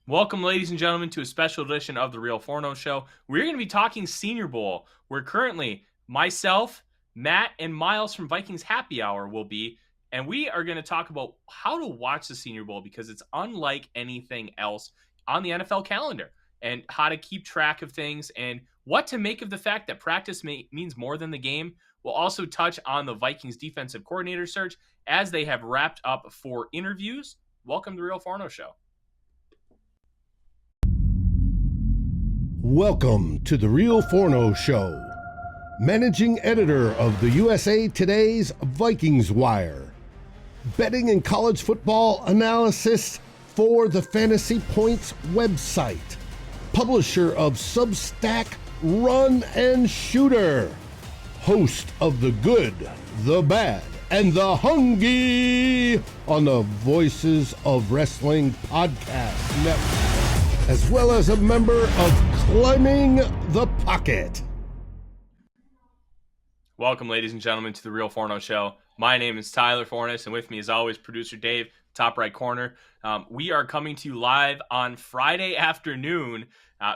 Welcome, ladies and gentlemen, to a special edition of the Real Forno Show. We're going to be talking Senior Bowl, where currently myself, Matt, and Myles from Vikings Happy Hour will be, and we are going to talk about how to watch the Senior Bowl because it's unlike anything else on the NFL calendar, and how to keep track of things and what to make of the fact that practice means more than the game. We'll also touch on the Vikings defensive coordinator search as they have wrapped up for interviews. Welcome to the Real Forno Show. Welcome to the Real Forno Show, managing editor of the USA Today's Vikings Wire, betting and college football analysis for the Fantasy Points website, publisher of Substack Run and Shooter, host of The Good, the Bad, and the Hungry on the Voices of Wrestling Podcast Network, as well as a member of Climbing the Pocket. Welcome, ladies and gentlemen, to the Real Forno Show. My name is Tyler Fornes, and with me, as always, producer Dave, top right corner. We are coming to you live on Friday afternoon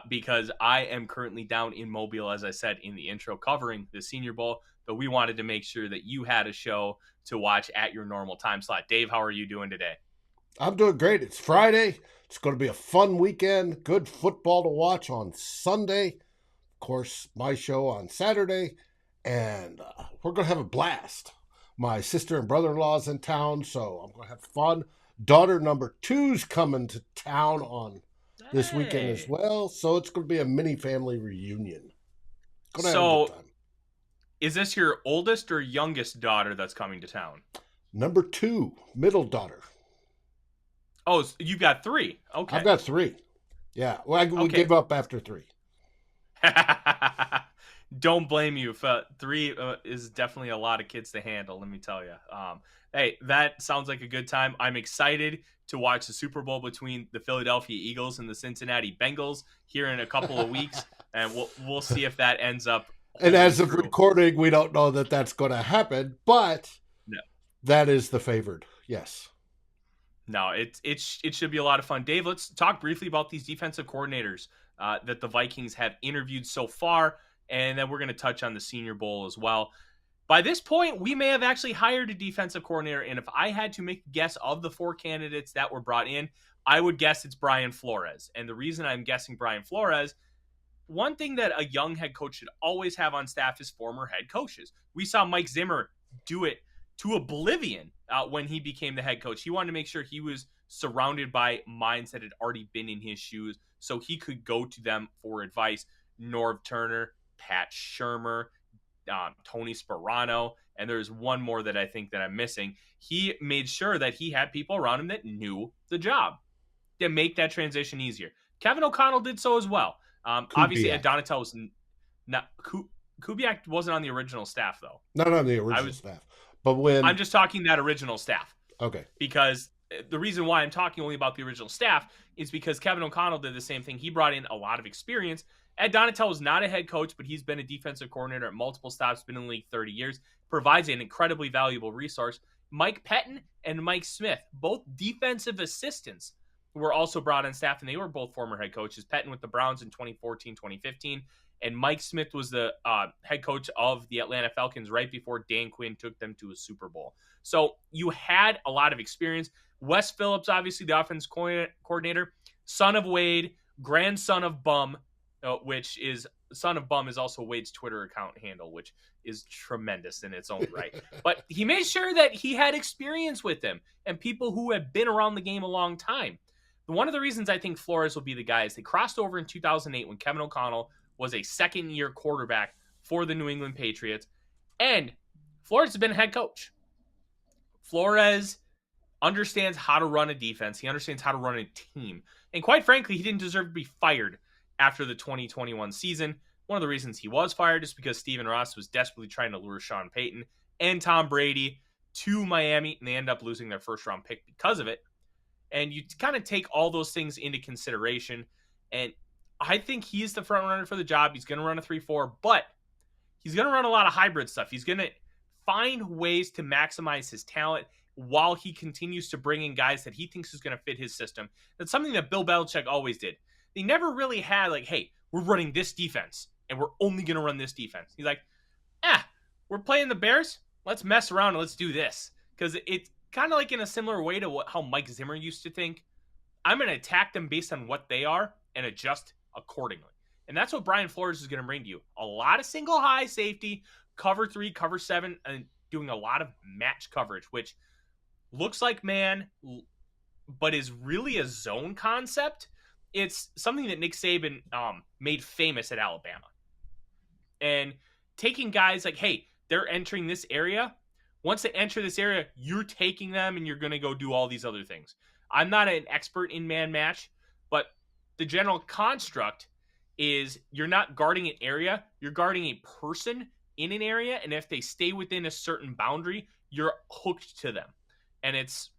because I am currently down in Mobile, as I said in the intro, covering the Senior Bowl, but we wanted to make sure that you had a show to watch at your normal time slot. Dave, how are you doing today? I'm doing great. It's Friday. It's going to be a fun weekend. Good football to watch on Sunday. Of course, my show on Saturday. And we're going to have a blast. My sister and brother-in-law's in town, so I'm going to have fun. Daughter number 2's coming to town on this weekend as well. So it's going to be a mini family reunion. Gonna have a good time. Is this your oldest or youngest daughter that's coming to town? Number 2, middle daughter. Oh, so you've got 3. Okay. I've got 3. Yeah. Well, we gave up after 3. Don't blame you. 3 is definitely a lot of kids to handle, let me tell you. Hey, that sounds like a good time. I'm excited to watch the Super Bowl between the Philadelphia Eagles and the Cincinnati Bengals here in a couple of weeks, and we'll see if that ends up. And as of recording, we don't know that that's going to happen, but no. That is the favored. Yes. No, it should be a lot of fun. Dave, let's talk briefly about these defensive coordinators that the Vikings have interviewed so far, and then we're going to touch on the Senior Bowl as well. By this point, we may have actually hired a defensive coordinator, and if I had to make a guess of the 4 candidates that were brought in, I would guess it's Brian Flores. And the reason I'm guessing Brian Flores, one thing that a young head coach should always have on staff is former head coaches. We saw Mike Zimmer do it to oblivion when he became the head coach. He wanted to make sure he was surrounded by minds that had already been in his shoes so he could go to them for advice. Norv Turner, Pat Shurmur, Tony Sperano, and there's one more that I think that I'm missing. He made sure that he had people around him that knew the job to make that transition easier. Kevin O'Connell did so as well. Obviously, Donatel was not. Kubiak wasn't on the original staff, though. Not on the original staff. But when I'm just talking that original staff. Okay. Because the reason why I'm talking only about the original staff is because Kevin O'Connell did the same thing. He brought in a lot of experience. Ed Donatel was not a head coach, but he's been a defensive coordinator at multiple stops, been in the league 30 years, provides an incredibly valuable resource. Mike Pettin and Mike Smith, both defensive assistants, were also brought on staff, and they were both former head coaches. Pettin with the Browns in 2014, 2015. And Mike Smith was the head coach of the Atlanta Falcons right before Dan Quinn took them to a Super Bowl. So you had a lot of experience. Wes Phillips, obviously the offense coordinator, son of Wade, grandson of Bum, which is son of Bum is also Wade's Twitter account handle, which is tremendous in its own right. But he made sure that he had experience with them and people who have been around the game a long time. One of the reasons I think Flores will be the guy is they crossed over in 2008 when Kevin O'Connell was a second-year quarterback for the New England Patriots. And Flores has been a head coach. Flores understands how to run a defense. He understands how to run a team. And quite frankly, he didn't deserve to be fired after the 2021 season. One of the reasons he was fired is because Stephen Ross was desperately trying to lure Sean Payton and Tom Brady to Miami, and they end up losing their first-round pick because of it. And you kind of take all those things into consideration, and I think he's the front runner for the job. He's going to run a 3-4, but he's going to run a lot of hybrid stuff. He's going to find ways to maximize his talent while he continues to bring in guys that he thinks is going to fit his system. That's something that Bill Belichick always did. They never really had like, hey, we're running this defense and we're only going to run this defense. He's like, we're playing the Bears. Let's mess around and let's do this. Because it's kind of like in a similar way to how Mike Zimmer used to think. I'm going to attack them based on what they are and adjust accordingly. And that's what Brian Flores is going to bring to you. A lot of single high safety, cover 3, cover 7, and doing a lot of match coverage, which looks like man, but is really a zone concept. It's something that Nick Saban made famous at Alabama. And taking guys like, hey, they're entering this area. Once they enter this area, you're taking them and you're going to go do all these other things. I'm not an expert in man match, but the general construct is you're not guarding an area, you're guarding a person in an area, and if they stay within a certain boundary, you're hooked to them. And it's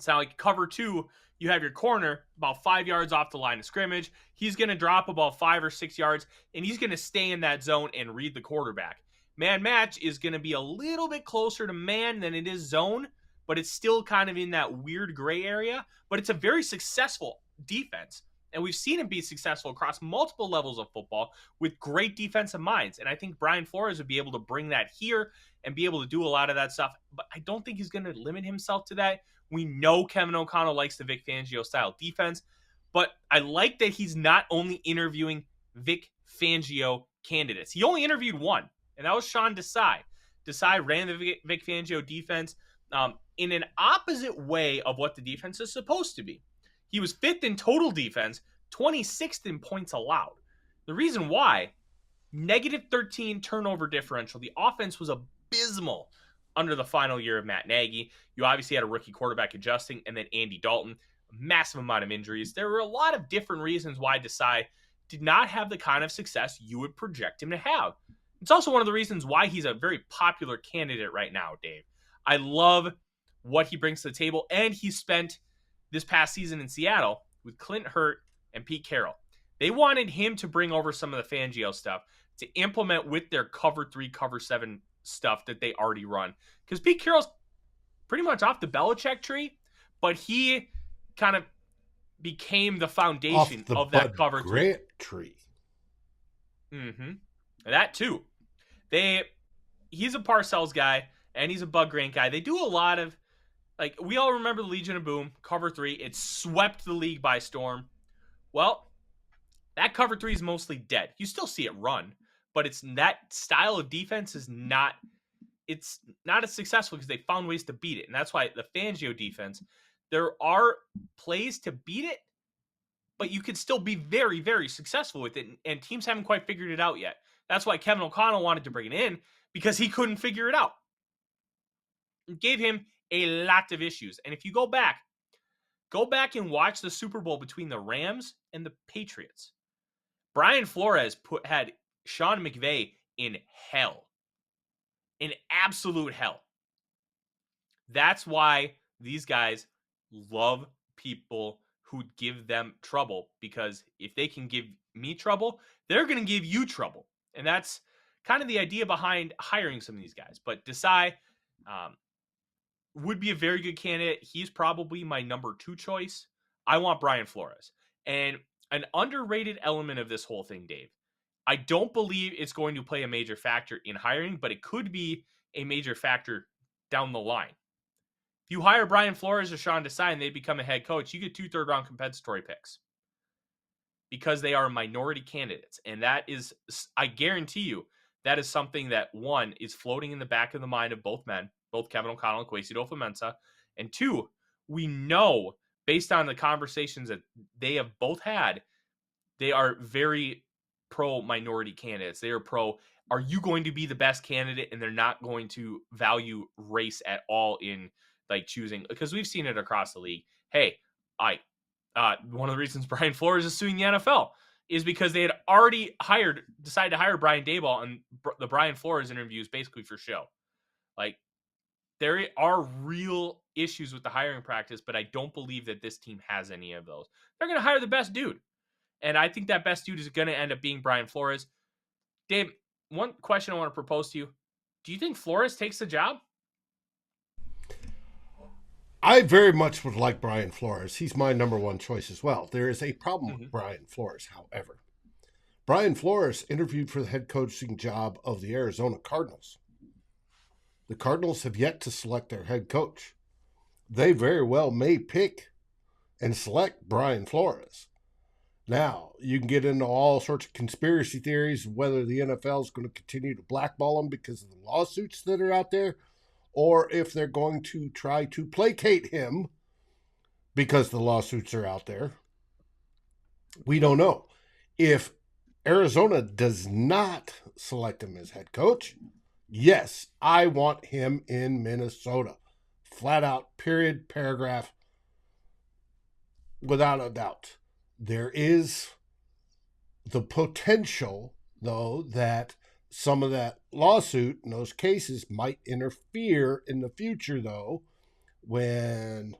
not like cover 2, you have your corner about 5 yards off the line of scrimmage. He's going to drop about 5 or 6 yards, and he's going to stay in that zone and read the quarterback. Man match is going to be a little bit closer to man than it is zone, but it's still kind of in that weird gray area. But it's a very successful defense. And we've seen him be successful across multiple levels of football with great defensive minds. And I think Brian Flores would be able to bring that here and be able to do a lot of that stuff. But I don't think he's going to limit himself to that. We know Kevin O'Connell likes the Vic Fangio style defense. But I like that he's not only interviewing Vic Fangio candidates. He only interviewed one, and that was Sean Desai. Desai ran the Vic Fangio defense in an opposite way of what the defense is supposed to be. He was 5th in total defense, 26th in points allowed. The reason why, -13 turnover differential. The offense was abysmal under the final year of Matt Nagy. You obviously had a rookie quarterback adjusting, and then Andy Dalton, a massive amount of injuries. There were a lot of different reasons why Desai did not have the kind of success you would project him to have. It's also one of the reasons why he's a very popular candidate right now, Dave. I love what he brings to the table, and he spent this past season in Seattle with Clint Hurt and Pete Carroll. They wanted him to bring over some of the Fangio stuff to implement with their cover 3, cover 7 stuff that they already run. Because Pete Carroll's pretty much off the Belichick tree, but he kind of became the foundation of that cover 3. Grant tree. That too. He's a Parcells guy, and he's a Bud Grant guy. They do a lot of, like, we all remember the Legion of Boom, cover 3. It swept the league by storm. Well, that cover 3 is mostly dead. You still see it run, but it's that style of defense is not, it's not as successful because they found ways to beat it. And that's why the Fangio defense, there are plays to beat it, but you can still be very, very successful with it. And teams haven't quite figured it out yet. That's why Kevin O'Connell wanted to bring it in, because he couldn't figure it out. It gave him a lot of issues. And if you go back and watch the Super Bowl between the Rams and the Patriots. Brian Flores had Sean McVay in hell. In absolute hell. That's why these guys love people who give them trouble, because if they can give me trouble, they're going to give you trouble. And that's kind of the idea behind hiring some of these guys. But Desai would be a very good candidate. He's probably my number 2 choice. I want Brian Flores. And an underrated element of this whole thing, Dave, I don't believe it's going to play a major factor in hiring, but it could be a major factor down the line. If you hire Brian Flores or Sean Desai and they become a head coach, you get 2 third-round compensatory picks because they are minority candidates. And that is, I guarantee you, that is something that, one, is floating in the back of the mind of both men, both Kevin O'Connell and Kwesi Adofo-Mensah. And 2, we know, based on the conversations that they have both had, they are very pro-minority candidates. They are pro, are you going to be the best candidate? And they're not going to value race at all in, like, choosing, because we've seen it across the league. Hey, one of the reasons Brian Flores is suing the NFL is because they had already decided to hire Brian Daboll, and the Brian Flores interviews basically for show. Like, there are real issues with the hiring practice, but I don't believe that this team has any of those. They're going to hire the best dude. And I think that best dude is going to end up being Brian Flores. Dave, one question I want to propose to you. Do you think Flores takes the job? I very much would like Brian Flores. He's my number one choice as well. There is a problem Mm-hmm. with Brian Flores, however. Brian Flores interviewed for the head coaching job of the Arizona Cardinals. The Cardinals have yet to select their head coach. They very well may pick and select Brian Flores. Now, you can get into all sorts of conspiracy theories whether the NFL is going to continue to blackball him because of the lawsuits that are out there, or if they're going to try to placate him because the lawsuits are out there. We don't know. If Arizona does not select him as head coach, yes, I want him in Minnesota. Flat out, period, paragraph, without a doubt. There is the potential, though, that some of that lawsuit and those cases might interfere in the future, though, when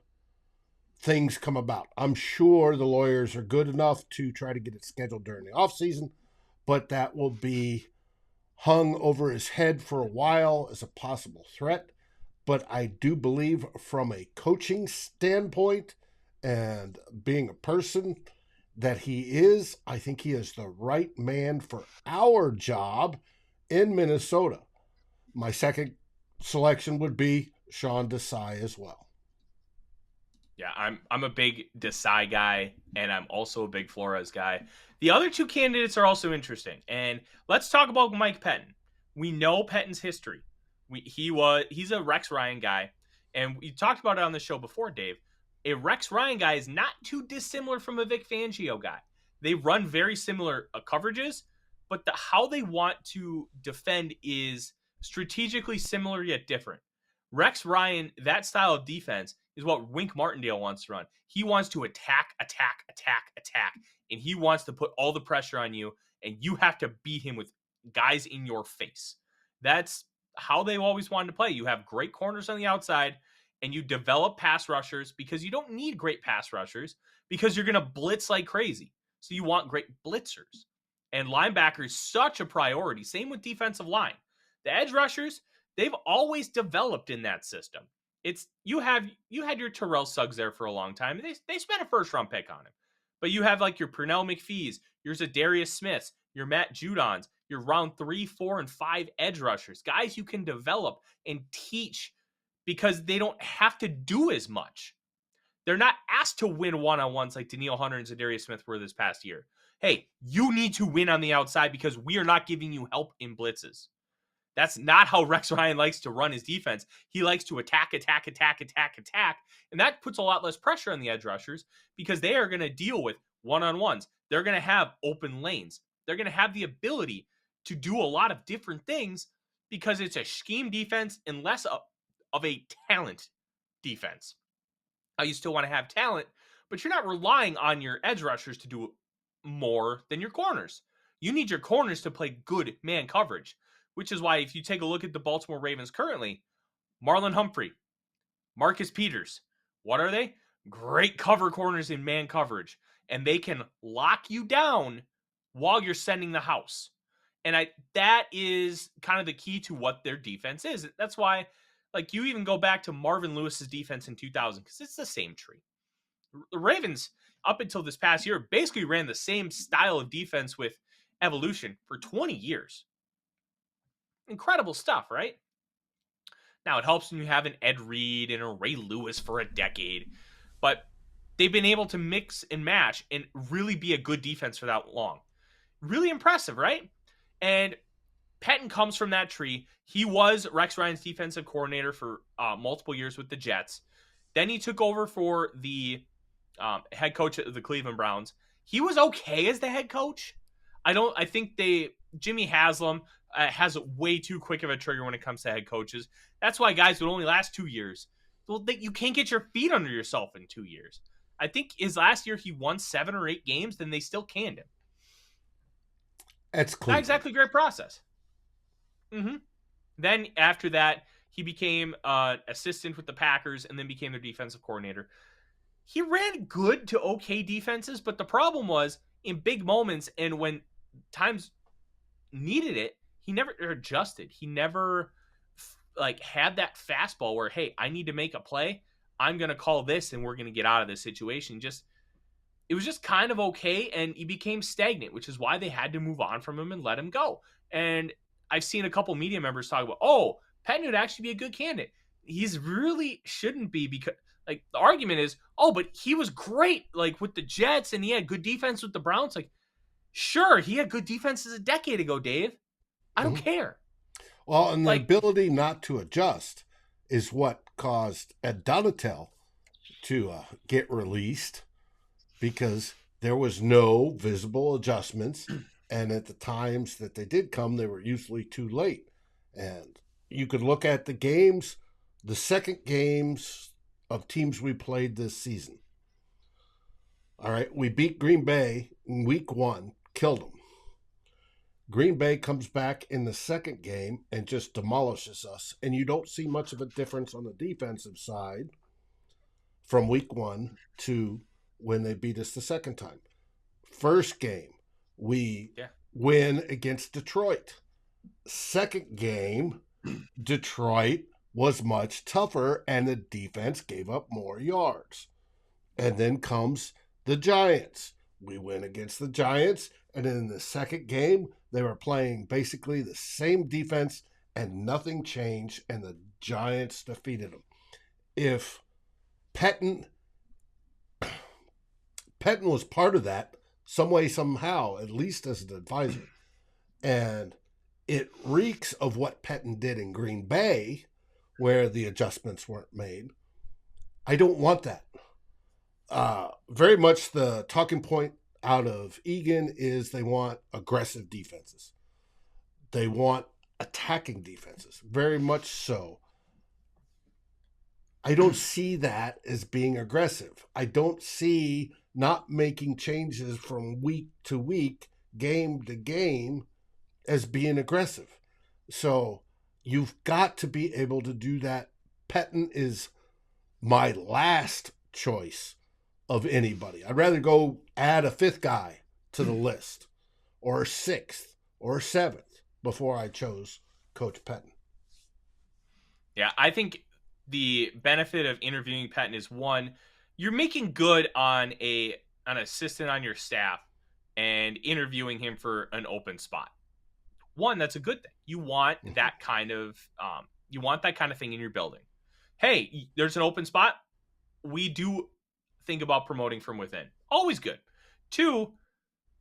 things come about. I'm sure the lawyers are good enough to try to get it scheduled during the offseason, but that will be hung over his head for a while as a possible threat. But I do believe from a coaching standpoint and being a person that he is, I think he is the right man for our job in Minnesota. My second selection would be Sean Desai as well. Yeah, I'm a big Desai guy, and I'm also a big Flores guy. The other two candidates are also interesting, and let's talk about Mike Pettin. We know Pettin's history. He's a Rex Ryan guy, and we talked about it on the show before, Dave. A Rex Ryan guy is not too dissimilar from a Vic Fangio guy. They run very similar coverages, but how they want to defend is strategically similar yet different. Rex Ryan, that style of defense is what Wink Martindale wants to run. He wants to attack, and he wants to put all the pressure on you, and you have to beat him with guys in your face. That's how they've always wanted to play. You have great corners on the outside, and you develop pass rushers because you don't need great pass rushers because you're going to blitz like crazy. So you want great blitzers. And linebacker is such a priority. Same with defensive line. The edge rushers, they've always developed in that system. It's you had your Terrell Suggs there for a long time. They spent a first round pick on him. But you have like your Pernell McPhees, your Zadarius Smiths, your Matt Judons, your round 3, 4, and 5 edge rushers, guys you can develop and teach because they don't have to do as much. They're not asked to win one-on-ones like Danielle Hunter and Zadarius Smith were this past year. Hey, you need to win on the outside because we are not giving you help in blitzes. That's not how Rex Ryan likes to run his defense. He likes to attack. And that puts a lot less pressure on the edge rushers because they are going to deal with one-on-ones. They're going to have open lanes. They're going to have the ability to do a lot of different things because it's a scheme defense and less of a talent defense. Now, you still want to have talent, but you're not relying on your edge rushers to do more than your corners. You need your corners to play good man coverage, which is why if you take a look at the Baltimore Ravens currently, Marlon Humphrey, Marcus Peters, what are they? Great cover corners in man coverage, and they can lock you down while you're sending the house. And that is kind of the key to what their defense is. That's why, like, you even go back to Marvin Lewis's defense in 2000 because it's the same tree. The Ravens, up until this past year, basically ran the same style of defense with evolution for 20 years. Incredible stuff, right? Now, it helps when you have an Ed Reed and a Ray Lewis for a decade, but they've been able to mix and match and really be a good defense for that long. Really impressive, right? And Pettin comes from that tree. He was Rex Ryan's defensive coordinator for multiple years with the Jets. Then he took over for the head coach of the Cleveland Browns. He was okay as the head coach. I think Jimmy Haslam has way too quick of a trigger when it comes to head coaches. That's why guys would only last 2 years. Well, you can't get your feet under yourself in 2 years. I think his last year he won 7 or 8 games, then they still canned him. That's Cleveland. Not exactly a great process. Mm-hmm. Then after that, he became an assistant with the Packers and then became their defensive coordinator. He ran good to okay defenses, but the problem was in big moments and when times needed it, he never adjusted. He never had that fastball where, hey, I need to make a play. I'm going to call this and we're going to get out of this situation. It was just kind of okay, and he became stagnant, which is why they had to move on from him and let him go. And I've seen a couple media members talk about, oh, Patton would actually be a good candidate. He's really shouldn't be, because like the argument is, oh, but he was great like with the Jets and he had good defense with the Browns. Like, sure, he had good defenses a decade ago, Dave. I don't Mhm. care. Well, and the Like, ability not to adjust is what caused Ed Donatel to get released, because there was no visible adjustments. And at the times that they did come, they were usually too late. And you could look at the games, the second games of teams we played this season. All right, we beat Green Bay in week 1, killed them. Green Bay comes back in the second game and just demolishes us. And you don't see much of a difference on the defensive side from week 1 to when they beat us the second time. First game, we win against Detroit. Second game, Detroit was much tougher and the defense gave up more yards. And then comes the Giants. We win against the Giants. And in the second game, they were playing basically the same defense and nothing changed. And the Giants defeated them. If Patton was part of that some way, somehow, at least as an advisor. And it reeks of what Patton did in Green Bay, where the adjustments weren't made. I don't want that. Very much the talking point out of Egan is they want aggressive defenses. They want attacking defenses, very much so. I don't see that as being aggressive. I don't see not making changes from week to week, game to game, as being aggressive. So you've got to be able to do that. Patton is my last choice of anybody. I'd rather go add a 5th guy to the list, or a 6th or a 7th, before I chose Coach Patton. yeah, I think the benefit of interviewing Patton is, one, you're making good on an assistant on your staff and interviewing him for an open spot. One, that's a good thing. You want that kind of thing in your building. Hey, there's an open spot. We do think about promoting from within. Always good. 2,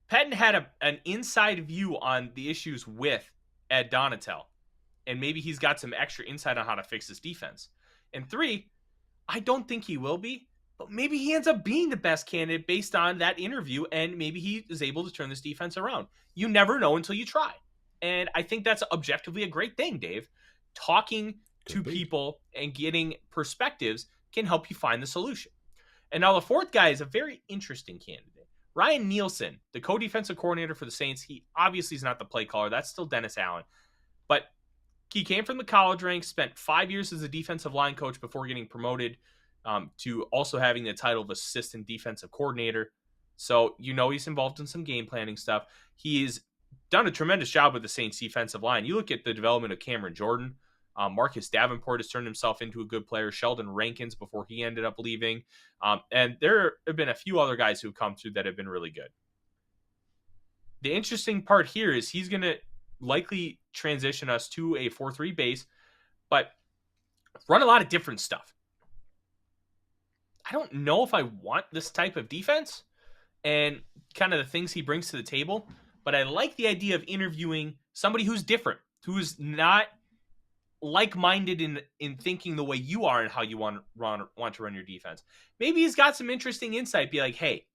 Patton had an inside view on the issues with Ed Donatel, and maybe he's got some extra insight on how to fix his defense. And 3, I don't think he will be, but maybe he ends up being the best candidate based on that interview, and maybe he is able to turn this defense around. You never know until you try. And I think that's objectively a great thing, Dave. Talking to people and getting perspectives can help you find the solution. And now the 4th guy is a very interesting candidate. Ryan Nielsen, the co-defensive coordinator for the Saints. He obviously is not the play caller. That's still Dennis Allen. But he came from the college ranks, spent 5 years as a defensive line coach before getting promoted to also having the title of assistant defensive coordinator. So, he's involved in some game planning stuff. He's done a tremendous job with the Saints defensive line. You look at the development of Cameron Jordan. Marcus Davenport has turned himself into a good player. Sheldon Rankins before he ended up leaving. And there have been a few other guys who have come through that have been really good. The interesting part here is he's going to likely transition us to a 4-3 base, but run a lot of different stuff. I don't know if I want this type of defense and kind of the things he brings to the table, but I like the idea of interviewing somebody who's different, who's not like-minded in thinking the way you are and how you want to run your defense. Maybe he's got some interesting insight. Be like, hey,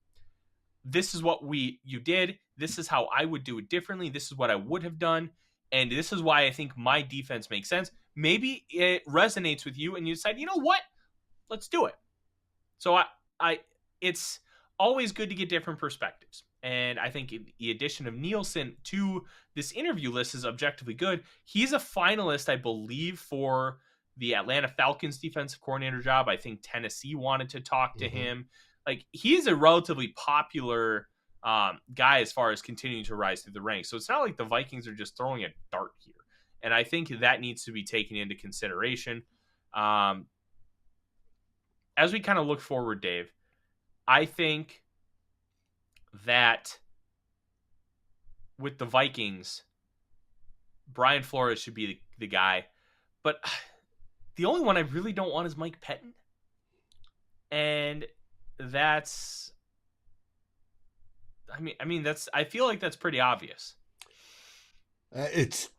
this is what you did. This is how I would do it differently. This is what I would have done. And this is why I think my defense makes sense. Maybe it resonates with you and you decide, you know what? Let's do it. So it's always good to get different perspectives. And I think the addition of Nielsen to this interview list is objectively good. He's a finalist, I believe, for the Atlanta Falcons defensive coordinator job. I think Tennessee wanted to talk to him. Like, he's a relatively popular guy as far as continuing to rise through the ranks. So it's not like the Vikings are just throwing a dart here. And I think that needs to be taken into consideration. as we kind of look forward, Dave, I think that with the Vikings, Brian Flores should be the guy. But the only one I really don't want is Mike Pettin. And that's I feel like that's pretty obvious. It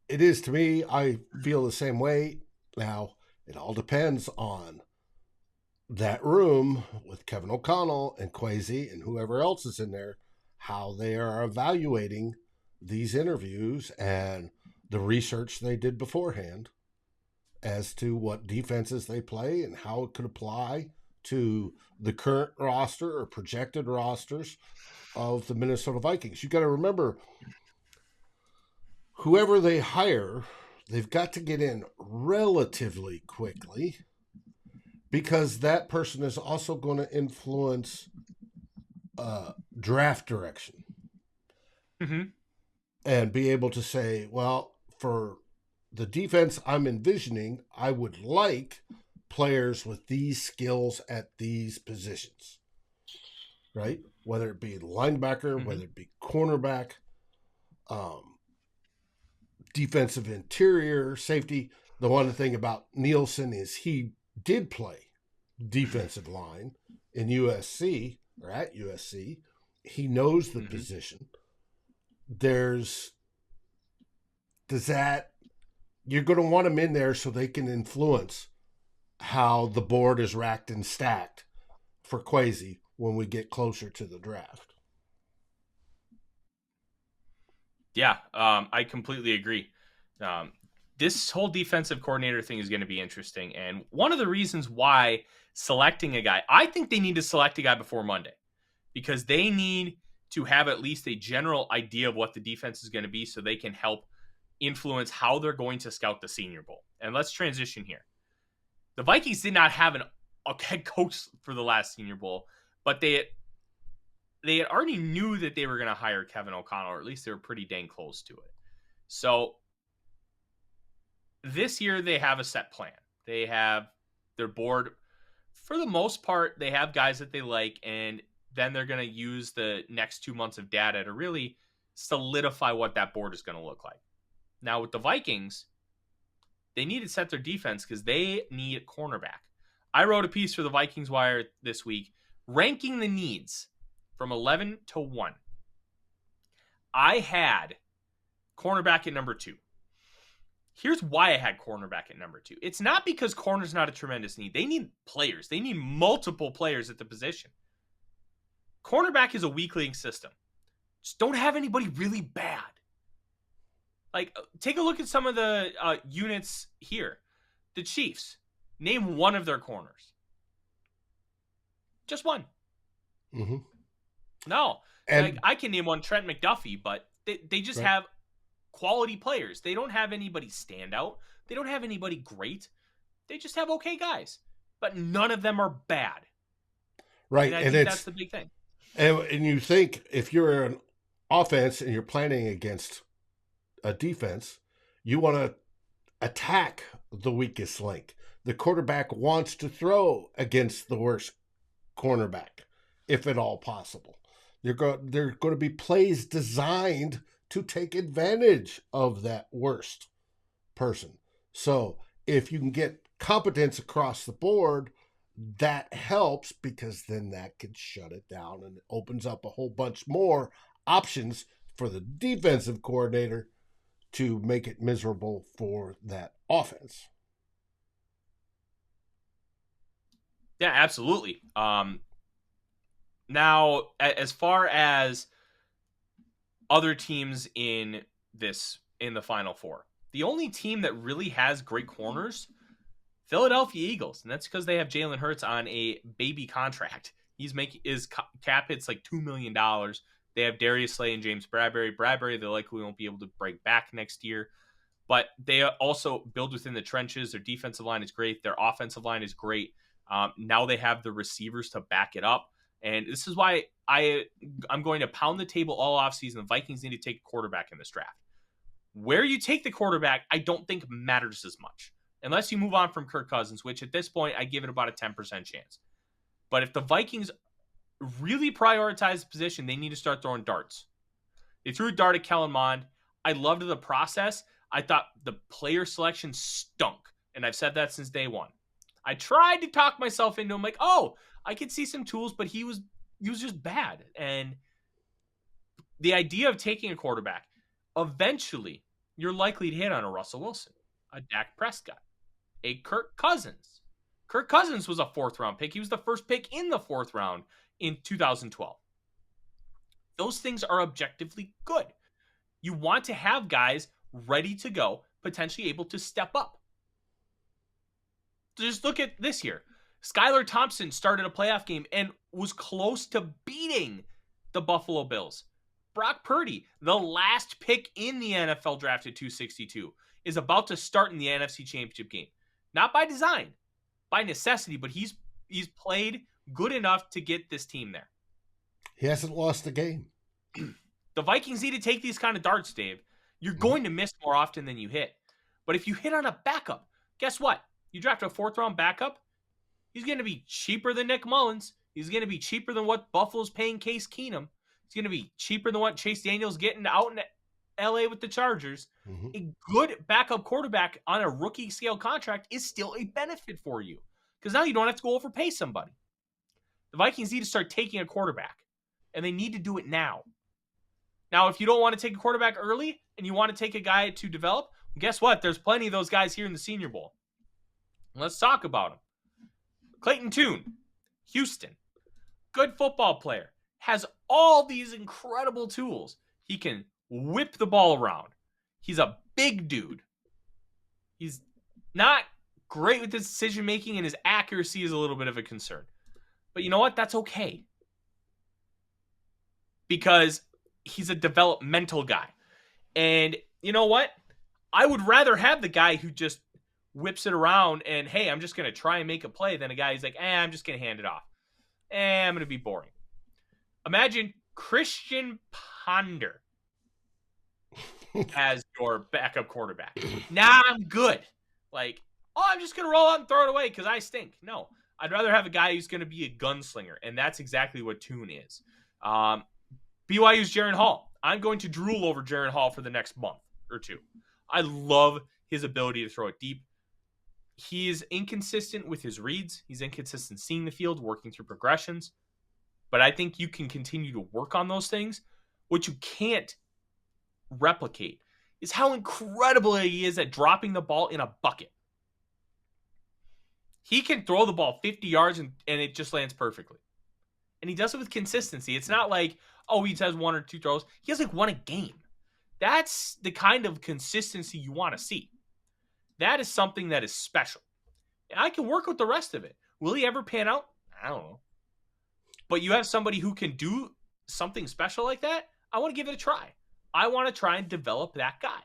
is to me. I feel the same way. Now, it all depends on that room with Kevin O'Connell and Kwesi and whoever else is in there, how they are evaluating these interviews and the research they did beforehand as to what defenses they play and how it could apply to the current roster or projected rosters of the Minnesota Vikings. You got to remember, whoever they hire, they've got to get in relatively quickly because that person is also going to influence draft direction. Mm-hmm. And be able to say, well, for the defense I'm envisioning, I would like players with these skills at these positions, right? Whether it be linebacker, whether it be cornerback, defensive interior, safety. The one thing about Nielsen is he did play defensive line in USC or at USC. He knows the position. You're going to want them in there so they can influence how the board is racked and stacked for Kwesi when we get closer to the draft. Yeah, I completely agree. This whole defensive coordinator thing is going to be interesting. And one of the reasons why selecting a guy, I think they need to select a guy before Monday because they need to have at least a general idea of what the defense is going to be so they can help influence how they're going to scout the Senior Bowl. And let's transition here. The Vikings did not have a head coach for the last Senior Bowl, but they had already knew that they were going to hire Kevin O'Connell, or at least they were pretty dang close to it. So this year they have a set plan. They have their board. For the most part, they have guys that they like, and then they're going to use the next 2 months of data to really solidify what that board is going to look like. Now, with the Vikings, they need to set their defense because they need a cornerback. I wrote a piece for the Vikings Wire this week ranking the needs from 11 to 1. I had cornerback at number 2. Here's why I had cornerback at number 2. It's not because corner's not a tremendous need. They need players. They need multiple players at the position. Cornerback is a weak-link system. Just don't have anybody really bad. Like, take a look at some of the units here. The Chiefs. Name one of their corners. Just one. Mm-hmm. No. Like, I can name one, Trent McDuffie, but they just have quality players. They don't have anybody standout. They don't have anybody great. They just have okay guys. But none of them are bad. Right. And I think that's the big thing. And you think if you're an offense and you're planning against a defense, you want to attack the weakest link. The quarterback wants to throw against the worst cornerback, if at all possible. There are going to be plays designed to take advantage of that worst person. So if you can get competence across the board, that helps because then that could shut it down and it opens up a whole bunch more options for the defensive coordinator to make it miserable for that offense. Yeah, absolutely. Now, as far as other teams in the Final Four, the only team that really has great corners, Philadelphia Eagles, and that's because they have Jalen Hurts on a baby contract. His cap hit's like $2 million. They have Darius Slay and James Bradbury. Bradbury, they likely won't be able to break back next year. But they also build within the trenches. Their defensive line is great. Their offensive line is great. Now they have the receivers to back it up. And this is why I'm going to pound the table all offseason. The Vikings need to take a quarterback in this draft. Where you take the quarterback, I don't think matters as much. unless you move on from Kirk Cousins, which at this point I give it about a 10% chance. But if the Vikings really prioritize the position, they need to start throwing darts. They threw a dart at Kellen Mond. I loved the process. I thought the player selection stunk, and I've said that since day one. I tried to talk myself into him, like, oh, I could see some tools, but he was just bad. And the idea of taking a quarterback, eventually you're likely to hit on a Russell Wilson, a Dak Prescott, a Kirk Cousins. Kirk Cousins was a 4th-round pick. He was the first pick in the 4th round in 2012. Those things are objectively good. You want to have guys ready to go, potentially able to step up. Just look at this year. Skylar Thompson started a playoff game and was close to beating the Buffalo Bills. Brock Purdy, the last pick in the NFL draft at 262, is about to start in the NFC Championship game. Not by design, by necessity, but he's played good enough to get this team there. He hasn't lost a game. The Vikings need to take these kind of darts, Dave. You're going to miss more often than you hit. But if you hit on a backup, guess what? You draft a 4th-round backup, he's going to be cheaper than Nick Mullins. He's going to be cheaper than what Buffalo's paying Case Keenum. He's going to be cheaper than what Chase Daniel's getting out in L.A. with the Chargers. A good backup quarterback on a rookie scale contract is still a benefit for you because now you don't have to go overpay somebody. The Vikings need to start taking a quarterback, and they need to do it now. Now, if you don't want to take a quarterback early and you want to take a guy to develop, well, guess what? There's plenty of those guys here in the Senior Bowl. Let's talk about them. Clayton Tune, Houston, good football player, has all these incredible tools. He can whip the ball around. He's a big dude. He's not great with his decision making, and his accuracy is a little bit of a concern. But you know what? That's okay. Because he's a developmental guy. And you know what? I would rather have the guy who just whips it around and, hey, I'm just going to try and make a play than a guy who's like, I'm just going to hand it off. I'm going to be boring. Imagine Christian Ponder as your backup quarterback. Nah, I'm good. Like, I'm just going to roll out and throw it away because I stink. No, I'd rather have a guy who's going to be a gunslinger, and that's exactly what Tune is. BYU's Jaren Hall. I'm going to drool over Jaren Hall for the next month or two. I love his ability to throw it deep. He is inconsistent with his reads. He's inconsistent seeing the field, working through progressions. But I think you can continue to work on those things. What you can't replicate is how incredible he is at dropping the ball in a bucket. He can throw the ball 50 yards and it just lands perfectly. And he does it with consistency. It's not like, he has 1 or 2 throws. He has like 1 a game. That's the kind of consistency you want to see. That is something that is special. And I can work with the rest of it. Will he ever pan out? I don't know. But you have somebody who can do something special like that, I want to give it a try. I want to try and develop that guy.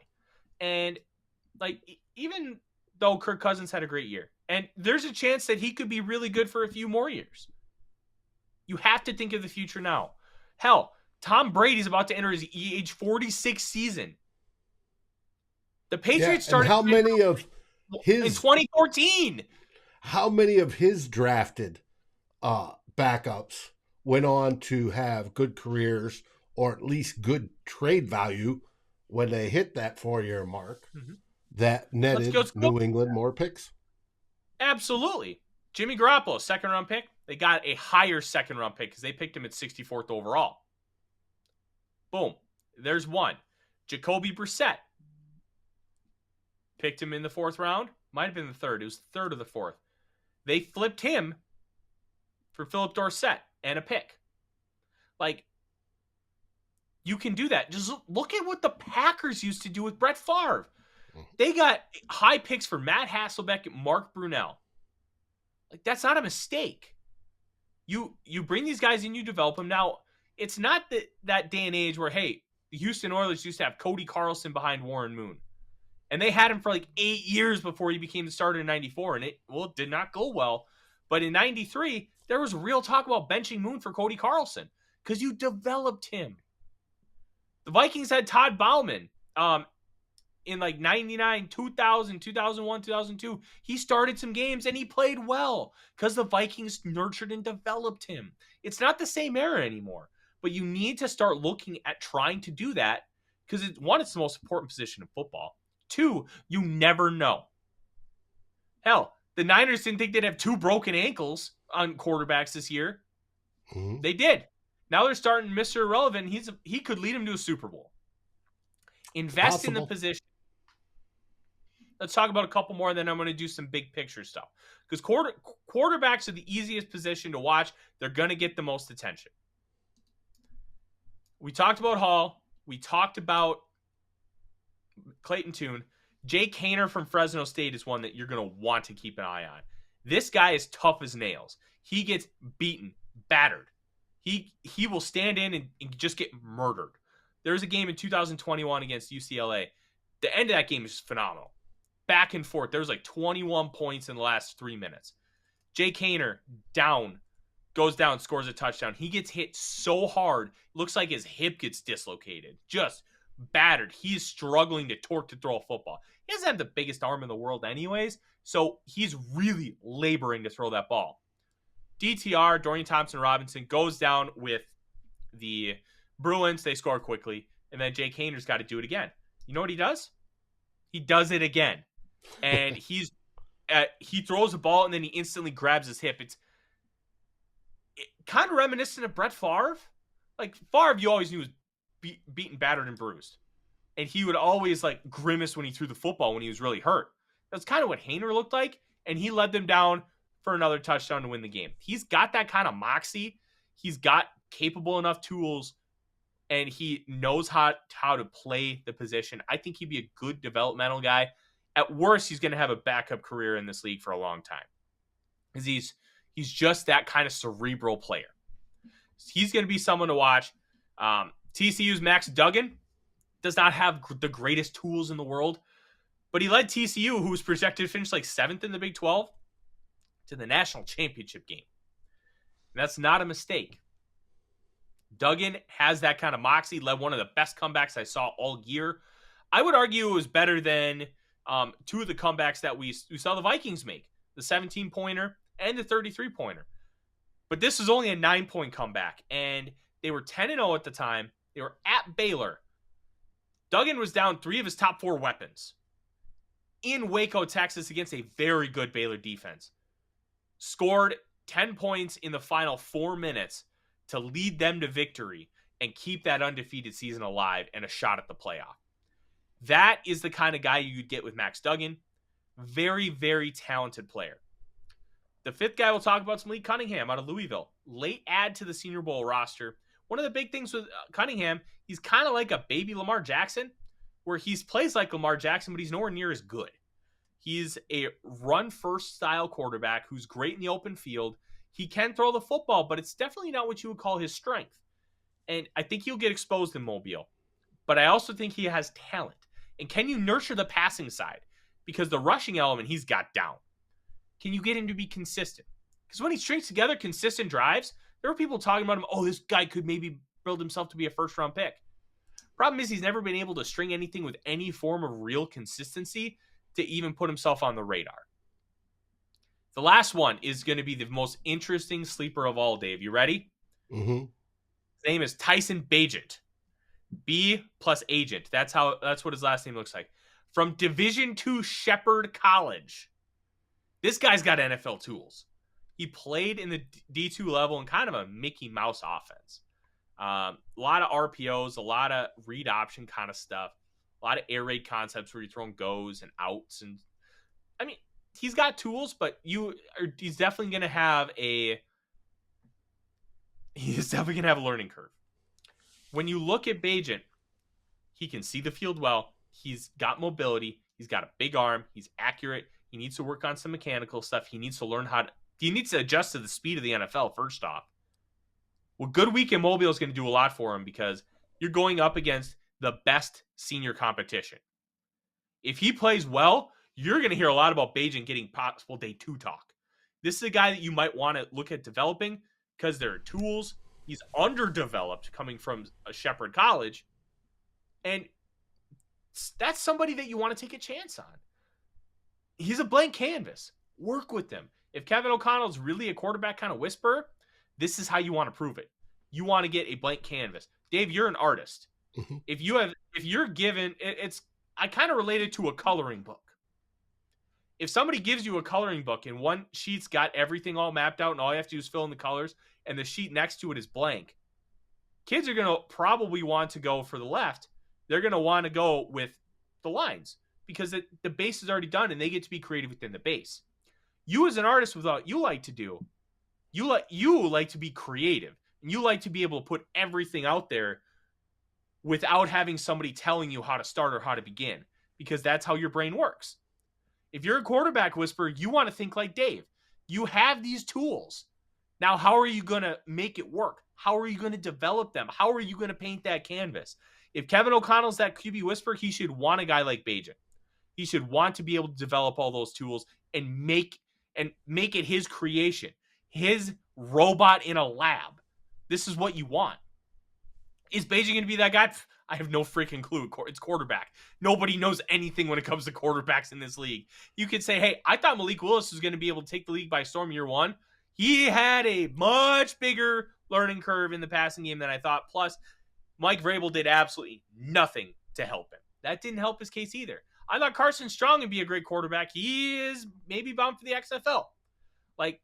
And like, even though Kirk Cousins had a great year, and there's a chance that he could be really good for a few more years, you have to think of the future now. Hell, Tom Brady's about to enter his age 46 season. The Patriots started how many of his in 2014. How many of his drafted backups went on to have good careers or at least good trade value when they hit that 4-year mark that netted New England more picks? Absolutely. Jimmy Garoppolo, 2nd-round pick. They got a higher 2nd-round pick because they picked him at 64th overall. Boom. There's one. Jacoby Brissett. Picked him in the 4th round. Might have been the 3rd. It was the 3rd or the 4th. They flipped him for Philip Dorsett and a pick. Like, you can do that. Just look at what the Packers used to do with Brett Favre. They got high picks for Matt Hasselbeck and Mark Brunell. Like, that's not a mistake. You bring these guys in, you develop them. Now, it's not that day and age where, hey, the Houston Oilers used to have Cody Carlson behind Warren Moon. And they had him for like 8 years before he became the starter in 94. And it did not go well. But in 93, there was real talk about benching Moon for Cody Carlson because you developed him. The Vikings had Todd Bouwman. in like 99, 2000, 2001, 2002, he started some games and he played well because the Vikings nurtured and developed him. It's not the same era anymore, but you need to start looking at trying to do that because one, it's the most important position in football. Two, you never know. Hell, the Niners didn't think they'd have 2 broken ankles on quarterbacks this year. Mm-hmm. They did. Now they're starting Mr. Irrelevant. He could lead him to a Super Bowl. Invest in the position. Let's talk about a couple more, and then I'm going to do some big picture stuff. Because quarterbacks are the easiest position to watch. They're going to get the most attention. We talked about Hall. We talked about Clayton Tune. Jake Haener from Fresno State is one that you're going to want to keep an eye on. This guy is tough as nails. He gets beaten, battered. He will stand in and just get murdered. There was a game in 2021 against UCLA. The end of that game is phenomenal. Back and forth. There was like 21 points in the last 3 minutes. Jake Haener goes down, scores a touchdown. He gets hit so hard, looks like his hip gets dislocated. Just battered. He's struggling to throw a football. He doesn't have the biggest arm in the world anyways, so he's really laboring to throw that ball. DTR, Dorian Thompson-Robinson, goes down with the Bruins. They score quickly, and then Jake Haener's got to do it again. You know what he does? He does it again. And he throws the ball, and then he instantly grabs his hip. It's kind of reminiscent of Brett Favre. Like, Favre, you always knew was beaten, battered, and bruised. And he would always, like, grimace when he threw the football when he was really hurt. That's kind of what Haener looked like, and he led them down for another touchdown to win the game. He's got that kind of moxie. He's got capable enough tools, and he knows how to play the position. I think he'd be a good developmental guy. At worst, he's going to have a backup career in this league for a long time. Because he's just that kind of cerebral player. He's going to be someone to watch. TCU's Max Duggan does not have the greatest tools in the world, but he led TCU, who was projected to finish like 7th in the Big 12, to the national championship game. And that's not a mistake. Duggan has that kind of moxie, led one of the best comebacks I saw all year. I would argue it was better than 2 of the comebacks that we saw the Vikings make, the 17-pointer and the 33-pointer. But this was only a 9-point comeback, and they were 10-0 at the time. They were at Baylor. Duggan was down 3 of his top 4 weapons in Waco, Texas, against a very good Baylor defense. Scored 10 points in the final 4 minutes to lead them to victory and keep that undefeated season alive and a shot at the playoff. That is the kind of guy you'd get with Max Duggan. Very, very talented player. The 5th guy we'll talk about is Malik Cunningham out of Louisville. Late add to the Senior Bowl roster. One of the big things with Cunningham, he's kind of like a baby Lamar Jackson, where he plays like Lamar Jackson, but he's nowhere near as good. He's a run-first style quarterback who's great in the open field. He can throw the football, but it's definitely not what you would call his strength. And I think he'll get exposed in Mobile. But I also think he has talent. And can you nurture the passing side? Because the rushing element he's got down. Can you get him to be consistent? Because when he strings together consistent drives, there are people talking about him, oh, this guy could maybe build himself to be a first-round pick. Problem is he's never been able to string anything with any form of real consistency to even put himself on the radar. The last one is going to be the most interesting sleeper of all, Dave. You ready? Mm-hmm. His name is Tyson Bagent. B plus agent. That's what his last name looks like. From Division II Shepherd College. This guy's got NFL tools. He played in the D2 level in kind of a Mickey Mouse offense. A lot of RPOs, a lot of read option kind of stuff. A lot of air raid concepts where you're throwing goes and outs. And I mean, he's got tools, but he's definitely going to have a learning curve. When you look at Bagent, he can see the field well. He's got mobility. He's got a big arm. He's accurate. He needs to work on some mechanical stuff. He needs to learn he needs to adjust to the speed of the NFL, first off. Well, good week in Mobile is going to do a lot for him because you're going up against the best senior competition. If he plays well, you're going to hear a lot about Bagent getting possible day 2 talk. This is a guy that you might want to look at developing because there are tools. He's underdeveloped coming from a Shepherd College. And that's somebody that you want to take a chance on. He's a blank canvas. Work with them. If Kevin O'Connell's really a quarterback kind of whisperer, this is how you want to prove it. You want to get a blank canvas. Dave, you're an artist. Mhm. If you're given, I kind of relate it to a coloring book. If somebody gives you a coloring book and one sheet's got everything all mapped out and all you have to do is fill in the colors and the sheet next to it is blank, kids are going to probably want to go for the left. They're going to want to go with the lines because the base is already done and they get to be creative within the base. You as an artist, with what you like to do, you like to be creative and you like to be able to put everything out there without having somebody telling you how to start or how to begin, because that's how your brain works. If you're a quarterback whisperer, you want to think like Dave. You have these tools. Now, how are you going to make it work? How are you going to develop them? How are you going to paint that canvas? If Kevin O'Connell's that QB whisperer, he should want a guy like Bagent. He should want to be able to develop all those tools and make it his creation, his robot in a lab. This is what you want. Is Bagent going to be that guy? I have no freaking clue. It's quarterback. Nobody knows anything when it comes to quarterbacks in this league. You could say, hey, I thought Malik Willis was going to be able to take the league by storm year one. He had a much bigger learning curve in the passing game than I thought. Plus, Mike Vrabel did absolutely nothing to help him. That didn't help his case either. I thought Carson Strong would be a great quarterback. He is maybe bound for the XFL. Like,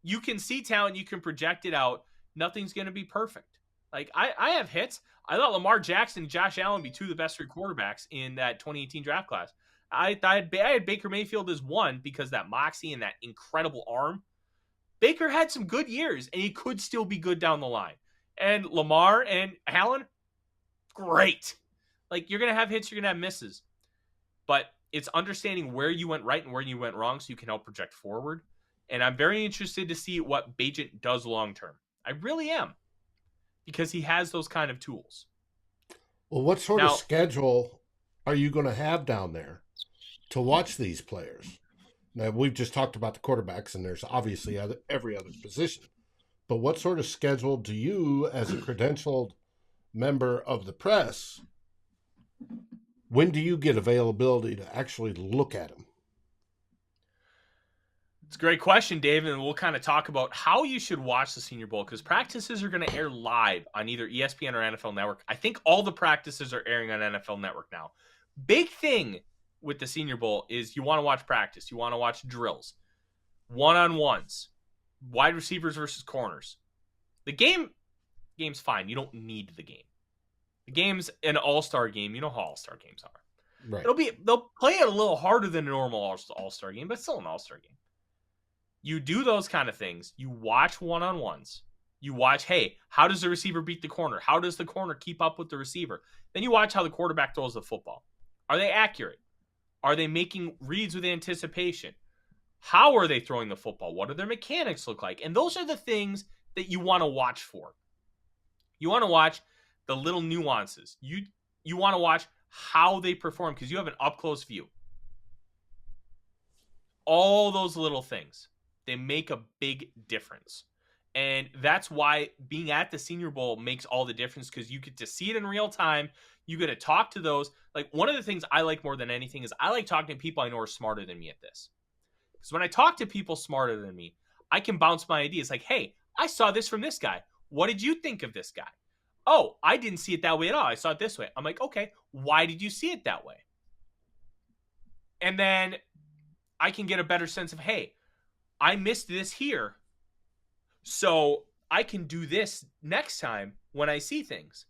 you can see talent, you can project it out. Nothing's going to be perfect. Like, I have hits. I thought Lamar Jackson and Josh Allen be two of the best three quarterbacks in that 2018 draft class. I had Baker Mayfield as one because that moxie and that incredible arm. Baker had some good years, and he could still be good down the line. And Lamar and Allen, great. Like, you're going to have hits, you're going to have misses. But it's understanding where you went right and where you went wrong so you can help project forward. And I'm very interested to see what Bagent does long-term. I really am. Because he has those kind of tools. Well, what sort of schedule are you going to have down there to watch these players? Now, we've just talked about the quarterbacks, and there's obviously every other position. But what sort of schedule do you, as a credentialed member of the press, when do you get availability to actually look at them? It's a great question, Dave, and we'll kind of talk about how you should watch the Senior Bowl because practices are going to air live on either ESPN or NFL Network. I think all the practices are airing on NFL Network now. Big thing with the Senior Bowl is you want to watch practice. You want to watch drills, one-on-ones, wide receivers versus corners. The game's fine. You don't need the game. The game's an all-star game. You know how all-star games are. Right. They'll play it a little harder than a normal all-star game, but still an all-star game. You do those kind of things. You watch one-on-ones. You watch, hey, how does the receiver beat the corner? How does the corner keep up with the receiver? Then you watch how the quarterback throws the football. Are they accurate? Are they making reads with anticipation? How are they throwing the football? What do their mechanics look like? And those are the things that you want to watch for. You want to watch the little nuances. You want to watch how they perform because you have an up-close view. All those little things. They make a big difference. And that's why being at the Senior Bowl makes all the difference because you get to see it in real time. You get to talk to those. Like, one of the things I like more than anything is I like talking to people I know are smarter than me at this. Because when I talk to people smarter than me, I can bounce my ideas. Like, hey, I saw this from this guy. What did you think of this guy? Oh, I didn't see it that way at all. I saw it this way. I'm like, okay, why did you see it that way? And then I can get a better sense of, hey, I missed this here, so I can do this next time when I see things.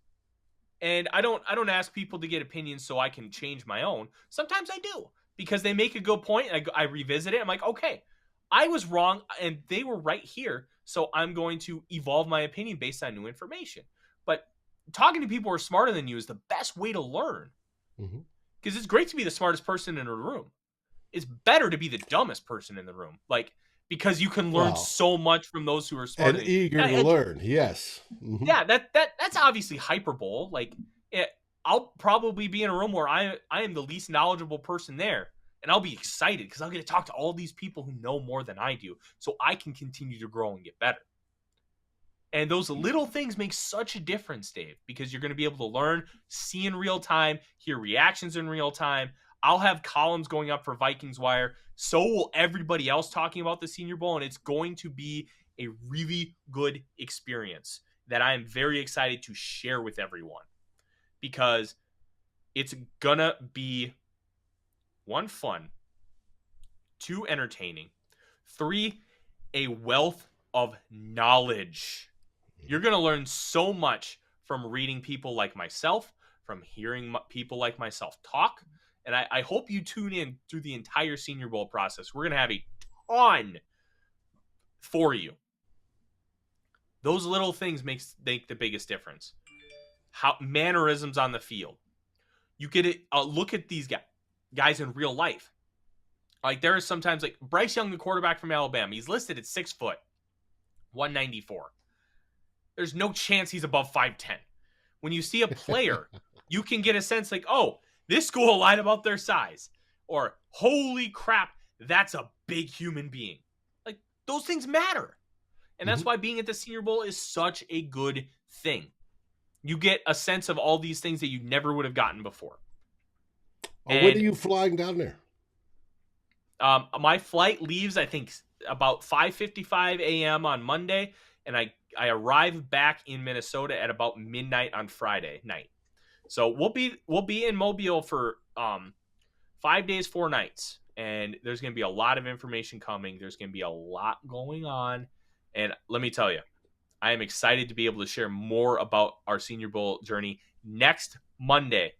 And I don't ask people to get opinions so I can change my own. Sometimes I do because they make a good point. And I revisit it. I'm like, okay, I was wrong and they were right here. So I'm going to evolve my opinion based on new information. But talking to people who are smarter than you is the best way to learn because it's great to be the smartest person in a room. It's better to be the dumbest person in the room. Like, because you can learn so much from those who are smarter and eager to learn. Yes. Mm-hmm. Yeah, that's obviously hyperbole. Like, I'll probably be in a room where I am the least knowledgeable person there, and I'll be excited because I'll get to talk to all these people who know more than I do, so I can continue to grow and get better. And those little things make such a difference, Dave, because you're going to be able to learn, see in real time, hear reactions in real time. I'll have columns going up for Vikings Wire. So will everybody else talking about the Senior Bowl, and it's going to be a really good experience that I am very excited to share with everyone, because it's going to be 1, fun, 2, entertaining, 3, a wealth of knowledge. You're going to learn so much from reading people like myself, from hearing people like myself talk. And I hope you tune in through the entire Senior Bowl process. We're going to have a ton for you. Those little things make the biggest difference. How mannerisms on the field. You get a look at these guys in real life. Like, there is sometimes, like Bryce Young, the quarterback from Alabama, he's listed at 6 foot, 194. There's no chance he's above 5'10". When you see a player, you can get a sense like, oh, this school lied about their size. Or, holy crap, that's a big human being. Like, those things matter. And that's why being at the Senior Bowl is such a good thing. You get a sense of all these things that you never would have gotten before. When are you flying down there? My flight leaves, I think, about 5:55 a.m. on Monday, and I arrive back in Minnesota at about midnight on Friday night. So we'll be in Mobile for 5 days, 4 nights, and there's going to be a lot of information coming. There's going to be a lot going on, and let me tell you, I am excited to be able to share more about our Senior Bowl journey next Monday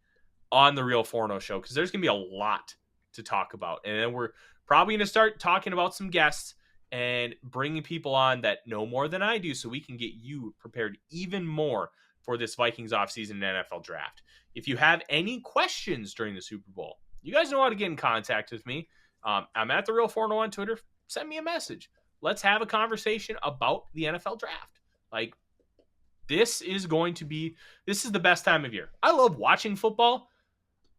on the Real Forno Show, because there's going to be a lot to talk about. And then we're probably going to start talking about some guests and bringing people on that know more than I do, so we can get you prepared even more for this Vikings offseason and NFL draft. If you have any questions during the Super Bowl, you guys know how to get in contact with me. I'm at the Real Forno on Twitter. Send me a message. Let's have a conversation about the NFL draft. Like, this is the best time of year. I love watching football.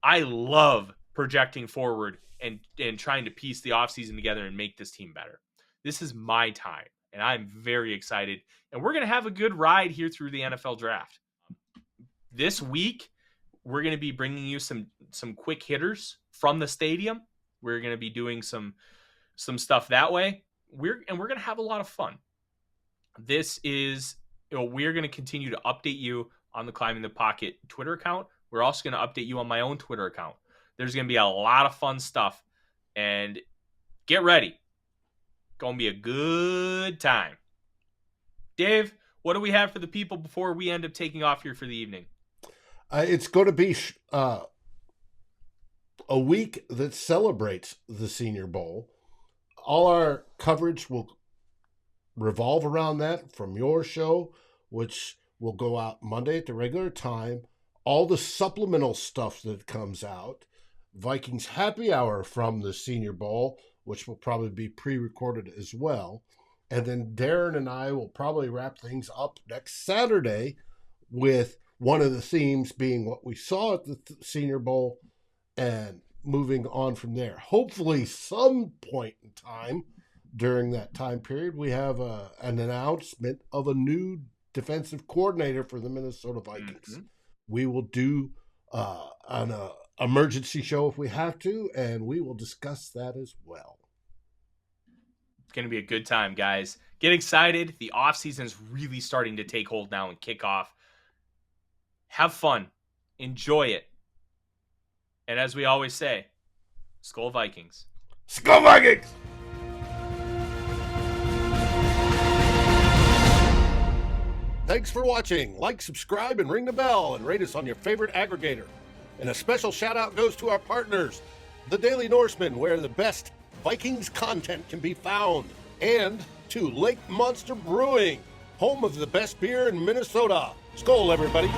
I love projecting forward and trying to piece the offseason together and make this team better. This is my time, and I'm very excited. And we're going to have a good ride here through the NFL draft. This week, we're going to be bringing you some quick hitters from the stadium. We're going to be doing some stuff that way. We're going to have a lot of fun. This is, we're going to continue to update you on the Climbing the Pocket Twitter account. We're also going to update you on my own Twitter account. There's going to be a lot of fun stuff, and get ready. Going to be a good time. Dave, what do we have for the people before we end up taking off here for the evening? It's going to be a week that celebrates the Senior Bowl. All our coverage will revolve around that, from your show, which will go out Monday at the regular time, all the supplemental stuff that comes out, Vikings Happy Hour from the Senior Bowl, which will probably be pre-recorded as well. And then Darren and I will probably wrap things up next Saturday with one of the themes being what we saw at the Senior Bowl and moving on from there. Hopefully some point in time during that time period, we have an announcement of a new defensive coordinator for the Minnesota Vikings. Mm-hmm. We will do an emergency show if we have to, and we will discuss that as well. It's going to be a good time, guys. Get excited. The offseason is really starting to take hold now and kick off. Have fun. Enjoy it. And as we always say, Skol Vikings. Skol Vikings! Thanks for watching. Like, subscribe, and ring the bell, and rate us on your favorite aggregator. And a special shout out goes to our partners, The Daily Norseman, where the best Vikings content can be found, and to Lake Monster Brewing, home of the best beer in Minnesota. Skol, everybody.